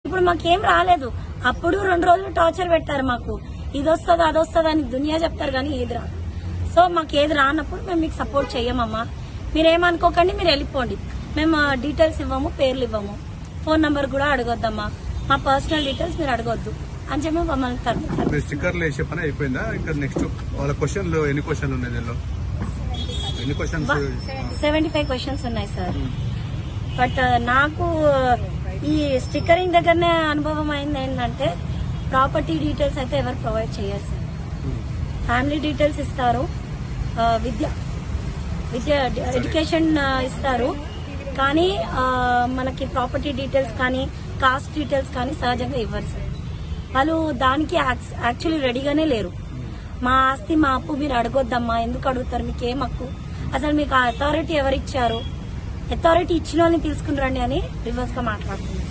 ఇప్పుడు మాకేం రాలేదు. అప్పుడు 2 రోజులు టార్చర్ పెట్టారు మాకు, ఇది వస్తుంది అది వస్తుంది అని దునియా చెప్తారు కానీ ఏది రాదు. సో మాకు ఏది రానప్పుడు మేము మీకు సపోర్ట్ చెయ్యమమ్మా, మీరేమనుకోకండి, మీరు వెళ్ళిపోండి. మేము డీటెయిల్స్ ఇవ్వము, పేర్లు ఇవ్వము, ఫోన్ నంబర్ కూడా అడగొద్దమ్మా, మా పర్సనల్ డీటెయిల్స్ మీరు అడగొద్దు అని చెప్పి మమ్మల్ని తరుముతారు. స్టిక్కర్లు వేసే పని అయిపోయిందా? ఇంకా నెక్స్ట్ వాళ్ళ క్వశ్చన్లు ఎన్ని క్వశ్చన్లు ఉన్నాయి దీనిలో? ఎన్ని క్వశ్చన్స్? 75 క్వశ్చన్స్ ఉన్నాయి సార్. బట్ నాకు ఈ స్టిక్కరింగ్ దగ్గరనే అనుభవం అయింది ఏంటంటే, ప్రాపర్టీ డీటెయిల్స్ అయితే ఎవరు ప్రొవైడ్ చేయరు సార్. ఫ్యామిలీ డీటెయిల్స్ ఇస్తారు, విద్య ఎడ్యుకేషన్ ఇస్తారు, కానీ మనకి ప్రాపర్టీ డీటెయిల్స్ కానీ కాస్ట్ డీటెయిల్స్ కానీ సహజంగా ఇవ్వరు సార్. వాళ్ళు దానికి యాక్చువల్లీ రెడీగానే లేరు. మా ఆస్తి మా అప్పు మీరు అడగొద్దమ్మా, ఎందుకు అడుగుతారు, మీకు ఏం హక్కు, అసలు మీకు ఆ అథారిటీ ఎవరిచ్చారు, అథారిటీ ఇచ్చిన వాళ్ళని తీసుకుని రండి అని రివర్స్ గా మాట్లాడుతున్నారు.